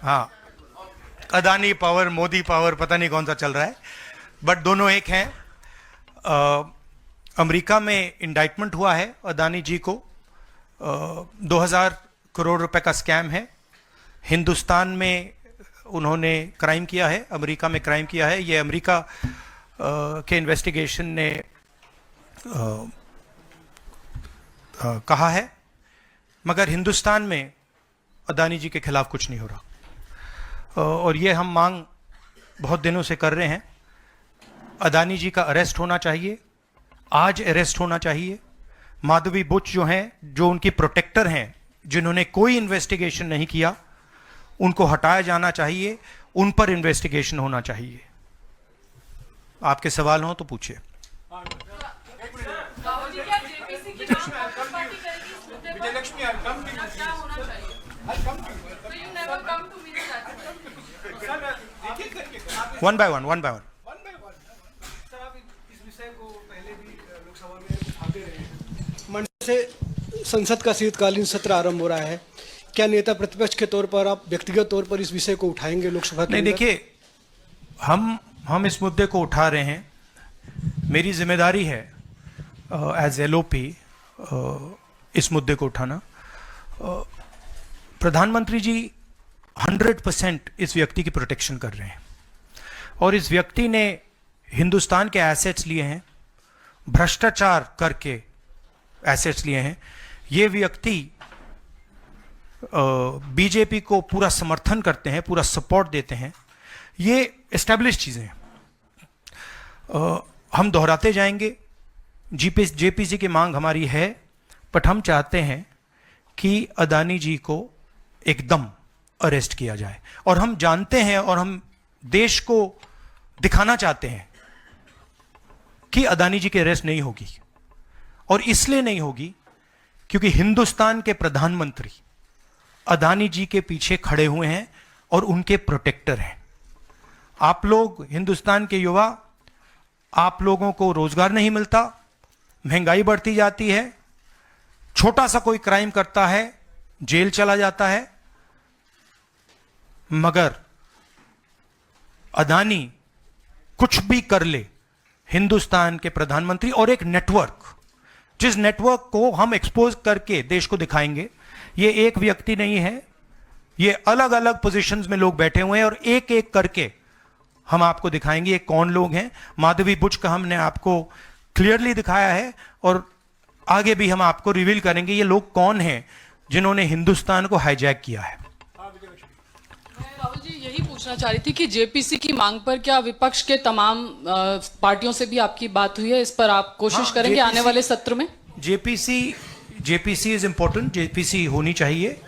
हाँ, Adani power, Modi power, पता नहीं कौन सा चल रहा है, बट दोनों एक हैं। अमेरिका में इंडाइटमेंट हुआ है अदानी जी को। 2000 करोड़ रुपए का स्कैम है। हिंदुस्तान में उन्होंने क्राइम किया है, अमेरिका में क्राइम किया है। ये अमेरिका के इन्वेस्टिगेशन ने कहा है, मगर हिंदुस्तान में अदानी जी के खिलाफ कुछ नहीं हो रहा। और ये हम मांग बहुत दिनों से कर रहे हैं। अदानी जी का अरेस्ट होना चाहिए, आज अरेस्ट होना चाहिए। माधवी बुच जो हैं, जो उनकी प्रोटेक्टर हैं, जिन्होंने कोई इन्वेस्टिगेशन नहीं किया, उनको हटाया जाना चाहिए, उन पर इन्वेस्टिगेशन होना चाहिए। आपके सवाल हो तो पूछिए। One by one. मंच से संसद का शीतकालीन सत्र आरंभ हो रहा है। क्या नेता प्रतिपक्ष के तौर पर आप व्यक्तिगत तौर पर इस विषय को उठाएंगे लोकसभा के नहीं, अंदर? देखिए, हम इस मुद्दे को उठा रहे हैं। मेरी जिम्मेदारी है एज एलओपी इस मुद्दे को उठाना। प्रधानमंत्री जी 100% इस व्यक्ति की प्रोटेक्शन कर रहे हैं, और इस व्यक्ति ने हिंदुस्तान के एसेट्स लिए हैं, भ्रष्टाचार करके एसेट्स लिए हैं। ये व्यक्ति बीजेपी को पूरा समर्थन करते हैं, पूरा सपोर्ट देते हैं। ये एस्टैब्लिश चीजें हैं, हम दोहराते जाएंगे। जेपीसी की मांग हमारी है, बट हम चाहते हैं कि अदानी जी को एकदम अरेस्ट किया जाए। और हम जानते हैं और हम देश को दिखाना चाहते हैं कि अदानी जी की अरेस्ट नहीं होगी, और इसलिए नहीं होगी क्योंकि हिंदुस्तान के प्रधानमंत्री अदानी जी के पीछे खड़े हुए हैं और उनके प्रोटेक्टर हैं। आप लोग, हिंदुस्तान के युवा, आप लोगों को रोजगार नहीं मिलता, महंगाई बढ़ती जाती है, छोटा सा कोई क्राइम करता है जेल चला जाता है, मगर अदानी कुछ भी कर ले, हिंदुस्तान के प्रधानमंत्री और एक नेटवर्क, जिस नेटवर्क को हम एक्सपोज करके देश को दिखाएंगे। ये एक व्यक्ति नहीं है, ये अलग अलग पोजीशंस में लोग बैठे हुए हैं, और एक एक करके हम आपको दिखाएंगे ये कौन लोग हैं। माधवी बुच का हमने आपको क्लियरली दिखाया है, और आगे भी हम आपको रिवील करेंगे ये लोग कौन हैं जिन्होंने हिंदुस्तान को हाईजैक किया है। राहुल जी, यही पूछना चाह रही थी कि जेपीसी की मांग पर क्या विपक्ष के तमाम पार्टियों से भी आपकी बात हुई है? इस पर आप कोशिश करेंगे आने वाले सत्र में? जेपीसी इज इंपॉर्टेंट, जेपीसी होनी चाहिए,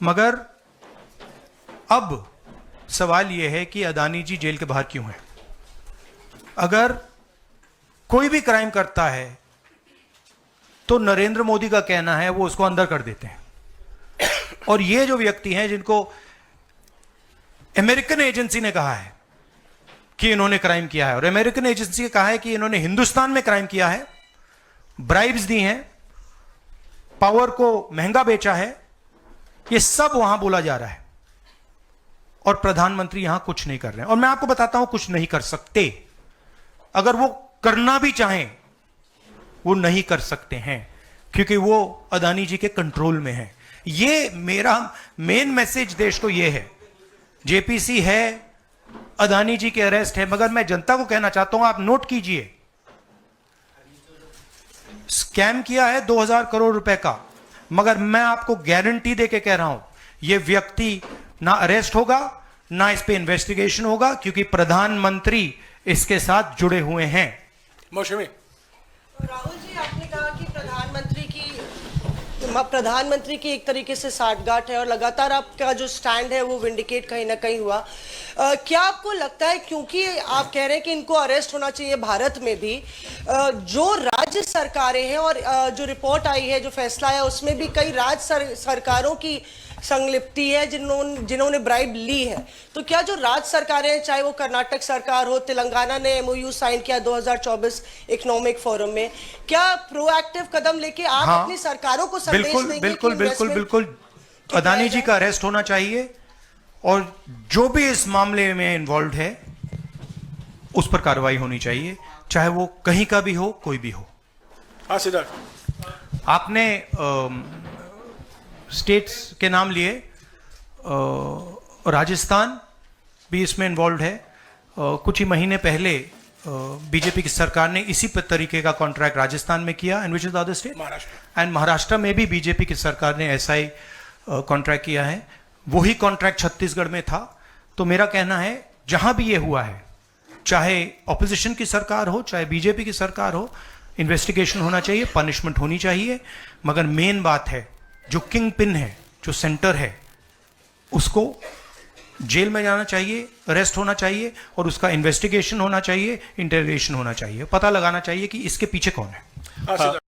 मगर अब सवाल यह है कि अदानी जी जेल के बाहर क्यों हैं? अगर कोई भी क्राइम करता है तो नरेंद्र मोदी का कहना है वो उसको अंदर कर देते हैं, और ये जो व्यक्ति हैं जिनको अमेरिकन एजेंसी ने कहा है कि इन्होंने क्राइम किया है, और अमेरिकन एजेंसी ने कहा है कि इन्होंने हिंदुस्तान में क्राइम किया है, ब्राइब्स दी हैं, पावर को महंगा बेचा है, ये सब वहां बोला जा रहा है, और प्रधानमंत्री यहां कुछ नहीं कर रहे हैं। और मैं आपको बताता हूं, कुछ नहीं कर सकते। अगर वो करना भी चाहें, वो नहीं कर सकते हैं, क्योंकि वो अदानी जी के कंट्रोल में है। ये मेरा मेन मैसेज देश को ये है। जेपीसी है, अदानी जी के अरेस्ट है, मगर मैं जनता को कहना चाहता हूं, आप नोट कीजिए, स्कैम किया है 2000 करोड़ रुपए का, मगर मैं आपको गारंटी देके कह रहा हूं, यह व्यक्ति ना अरेस्ट होगा, ना इस पे इन्वेस्टिगेशन होगा, क्योंकि प्रधानमंत्री इसके साथ जुड़े हुए हैं। मौसमी राहुल जी, आपने कहा कि प्रधानमंत्री की एक तरीके से साठगांठ है, और लगातार आपका जो स्टैंड है वो विंडिकेट कहीं ना कहीं हुआ। क्या आपको लगता है, क्योंकि आप कह रहे हैं कि इनको अरेस्ट होना चाहिए भारत में भी, जो राज्य सरकारें हैं और जो रिपोर्ट आई है, जो फैसला है, उसमें भी कई राज्य सरकारों की संलिप्ति है जिन्होंने ब्राइब ली है, तो क्या जो राज्य सरकारें हैं, चाहे वो कर्नाटक सरकार हो, तेलंगाना ने एमओयू साइन किया 2024 इकोनॉमिक फोरम में, क्या प्रोएक्टिव कदम लेके आप अपनी सरकारों को संदेश देंगे? बिल्कुल। अदानी जी का अरेस्ट होना चाहिए, और जो भी इस मामले में इन्वॉल्व है उस पर कार्रवाई होनी चाहिए, चाहे वो कहीं का भी हो, कोई भी हो। हाँ सिद्धार्थ। आपने स्टेट्स के नाम लिए, राजस्थान भी इसमें इन्वॉल्व है। कुछ ही महीने पहले बीजेपी की सरकार ने इसी तरीके का कॉन्ट्रैक्ट राजस्थान में किया, and which is the other state, Maharashtra. And Maharashtra में भी बीजेपी की सरकार ने ऐसा ही कॉन्ट्रैक्ट किया है। वही कॉन्ट्रैक्ट छत्तीसगढ़ में था। तो मेरा कहना है जहां भी ये हुआ है, चाहे ऑपोजिशन की सरकार हो, चाहे बीजेपी की सरकार हो, इन्वेस्टिगेशन होना चाहिए, पनिशमेंट होनी चाहिए। मगर मेन बात है, जो किंग पिन है, जो सेंटर है, उसको जेल में जाना चाहिए, अरेस्ट होना चाहिए, और उसका इन्वेस्टिगेशन होना चाहिए, इंटरोगेशन होना चाहिए, पता लगाना चाहिए कि इसके पीछे कौन है। हाँ सिद्धार्थ।